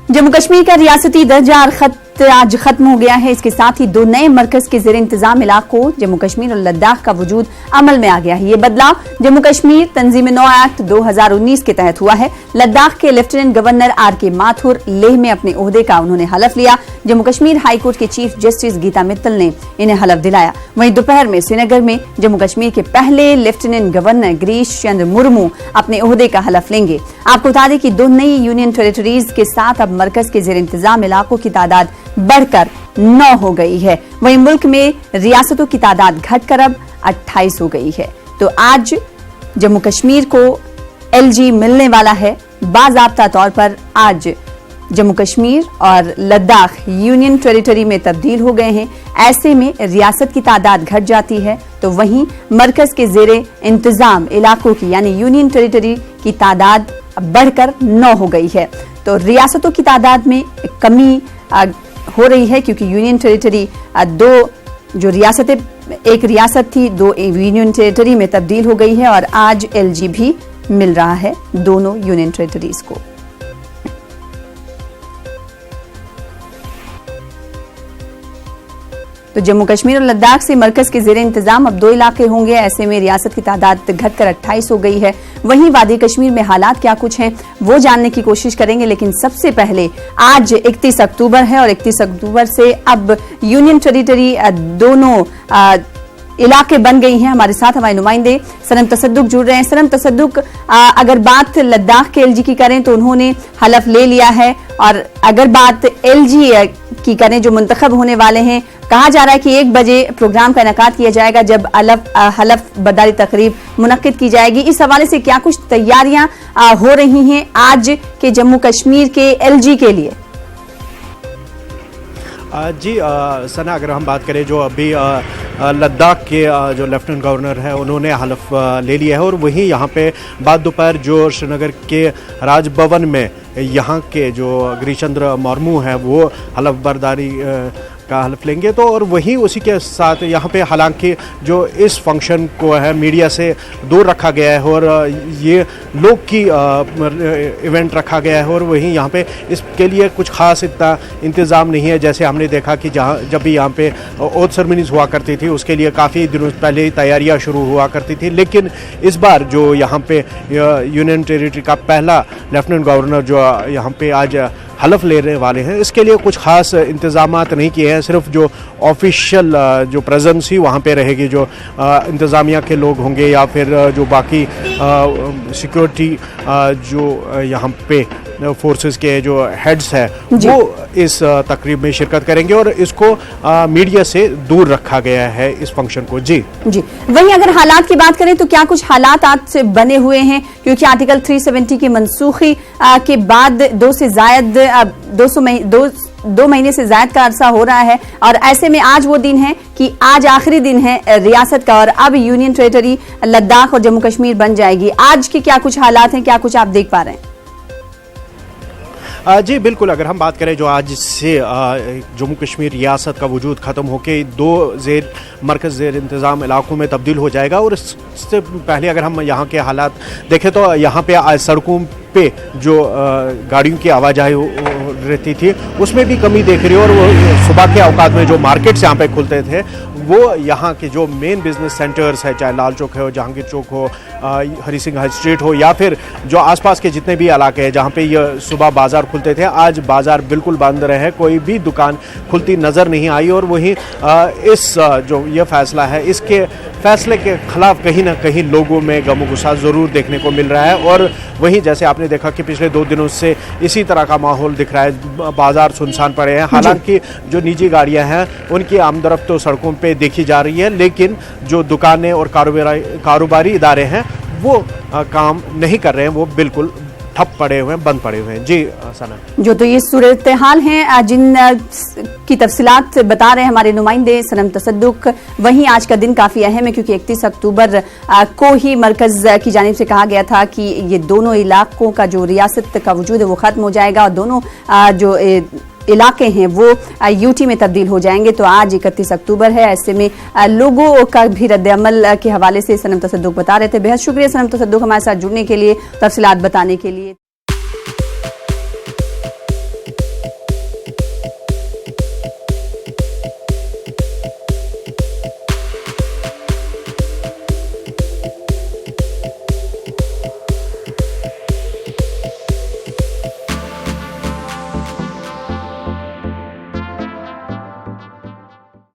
जम्मू कश्मीर का रियासती दर्जा आज खत्म हो गया है। इसके साथ ही दो नए मरकज के ज़ेर इंतजाम इलाकों जम्मू कश्मीर और लद्दाख का वजूद अमल में आ गया है। ये बदलाव जम्मू कश्मीर तंजीम-ए-नौ एक्ट 2019 के तहत हुआ है। लद्दाख के लेफ्टिनेंट गवर्नर आर.के. माथुर लेह में अपने ओहदे का उन्होंने हलफ लिया। जम्मू कश्मीर हाईकोर्ट के चीफ जस्टिस गीता मित्तल ने इन्हें हलफ दिलाया। वहीं दोपहर में श्रीनगर में जम्मू कश्मीर के पहले लेफ्टिनेंट गवर्नर गिरीश चंद्र मुर्मू अपने ओहदे का हलफ लेंगे। आपको बता दें कि दो नई यूनियन टेरिटरीज के साथ अब मरकज के ज़ेर इंतजाम इलाकों की तादाद बढ़कर 9 हो गई है। वहीं मुल्क में रियासतों की तादाद घटकर अब 28 हो गई है। तो आज जम्मू कश्मीर को एलजी मिलने वाला है। बाज़ाब्ता तौर पर आज जम्मू कश्मीर और लद्दाख यूनियन टेरिटरी में तब्दील हो गए हैं। ऐसे में रियासत की तादाद घट जाती है तो वहीं मरकज के ज़ेरे इंतजाम इलाकों की यानी यूनियन टेरिटरी की तादाद बढ़कर 9 हो गई है। तो रियासतों की तादाद में कमी हो रही है क्योंकि यूनियन टेरिटरी दो जो रियासतें एक रियासत थी दो यूनियन टेरिटरी में तब्दील हो गई है और आज एलजी भी मिल रहा है दोनों यूनियन टेरिटरीज को। तो जम्मू कश्मीर और लद्दाख से मरकज के ज़ेरे इंतजाम अब 2 इलाके होंगे। ऐसे में रियासत की तादाद घटकर 28 हो गई है। वहीं वादी कश्मीर में हालात क्या कुछ हैं वो जानने की कोशिश करेंगे, लेकिन सबसे पहले आज 31 अक्टूबर है और 31 अक्टूबर से अब यूनियन टेरिटरी दोनों इलाके बन गई हैं। हमारे साथ हमारे नुमाइंदे सनम तसद्दुक जुड़ रहे हैं। सनम तसद्दुक, अगर बात लद्दाख के एलजी की करें तो उन्होंने हलफ ले लिया है और अगर बात एलजी की करें जो मुंतखब होने वाले हैं, कहा जा रहा है कि 1 बजे प्रोग्राम का इनेकाद किया जाएगा जब हलफ बर्दारी तकरीब मुनक्किद की जाएगी। इस हवाले से क्या कुछ तैयारियां हो रही हैं आज के जम्मू कश्मीर के एलजी के लिए? जी सना, अगर हम बात करें जो अभी लद्दाख के जो लेफ्टिनेंट गवर्नर है उन्होंने हलफ ले लिया है और वहीं यहाँ पे बाद दोपहर जो श्रीनगर के राजभवन में यहाँ के जो गिरीश चंद्र मुर्मू हैं वो हलफ बर्दारी का हलफ लेंगे। तो और वहीं उसी के साथ यहाँ पे हालांकि जो इस फंक्शन को है मीडिया से दूर रखा गया है और ये लोग की इवेंट रखा गया है और वहीं यहाँ पे इसके लिए कुछ ख़ास इतना इंतज़ाम नहीं है। जैसे हमने देखा कि जब भी यहाँ पे ओथ सेरेमनीज हुआ करती थी उसके लिए काफ़ी दिनों पहले ही तैयारियाँ शुरू हुआ करती थी, लेकिन इस बार जो यहाँ पे यूनियन टेरिटरी का पहला लेफ्टिनेंट गवर्नर जो यहाँ पे आज हलफ लेने वाले हैं इसके लिए कुछ खास इंतज़ामात नहीं किए हैं। सिर्फ जो ऑफिशियल जो प्रेजेंस ही वहाँ पे रहेगी, जो इंतज़ामिया के लोग होंगे या फिर जो बाकी सिक्योरिटी जो यहाँ पे फोर्सेस के जो हेड्स हैं वो इस तकरीब में शिरकत करेंगे और इसको मीडिया से दूर रखा गया है इस फंक्शन को। जी वहीं अगर हालात की बात करें तो क्या कुछ हालात आज से बने हुए हैं, क्योंकि आर्टिकल 370 की मनसूखी के बाद 2 महीने से ज्यादा का अरसा हो रहा है और ऐसे में आज वो दिन है कि आज आखिरी दिन है रियासत का और अब यूनियन टेरिटरी लद्दाख और जम्मू कश्मीर बन जाएगी। आज के क्या कुछ हालात हैं, क्या कुछ आप देख पा रहे हैं? जी बिल्कुल, अगर हम बात करें जो आज से जम्मू कश्मीर रियासत का वजूद ख़त्म होकर 2 मरकज़ ज़ेर इंतज़ाम इलाकों में तब्दील हो जाएगा और इससे पहले अगर हम यहाँ के हालात देखें तो यहाँ पे आज सड़कों पे जो गाड़ियों की आवाजाही रहती थी उसमें भी कमी देख रही है और वो सुबह के औकात में जो मार्केट्स यहाँ पे खुलते थे वो यहाँ के जो मेन बिजनेस सेंटर्स है, चाहे लाल चौक है, जहांगीर चौक हो, हरी सिंह हाई स्ट्रीट हो या फिर जो आसपास के जितने भी इलाके हैं जहाँ पे ये सुबह बाज़ार खुलते थे, आज बाज़ार बिल्कुल बंद रहे, कोई भी दुकान खुलती नज़र नहीं आई। और वहीं इस जो ये फैसला है इसके फैसले के खिलाफ कहीं ना कहीं लोगों में गम गुस्सा ज़रूर देखने को मिल रहा है और वहीं जैसे आपने देखा कि पिछले 2 दिनों से इसी तरह का माहौल दिख रहा है, बाज़ार सुनसान पड़े हैं। हालांकि जो निजी गाड़ियां हैं उनकी आमदरफ्त तो सड़कों पे देखी जा रही है, लेकिन जो दुकानें और कारोबारी इदारे हैं वो काम नहीं कर रहे हैं, वो बिल्कुल ठप पड़े हुए हैं, बंद पड़े हुए हैं। जी सना, जो तो ये सूरत हाल है जिन की तफसीलात बता रहे हैं हमारे नुमाइंदे सनम तसद्दुक। वहीं आज का दिन काफी अहम है क्योंकि 31 अक्टूबर को ही मरकज की जानिब से कहा गया था कि ये दोनों इलाकों का जो रियासत का वजूद है वो खत्म हो जाएगा और दोनों जो इलाके हैं वो यूटी में तब्दील हो जाएंगे। तो आज 31 अक्टूबर है, ऐसे में लोगों का भी रद्द-ए-अमल के हवाले से सनम तसद्दुक बता रहे थे। बेहद शुक्रिया सनम तसद्दुक हमारे साथ जुड़ने के लिए, तफसीलात बताने के लिए।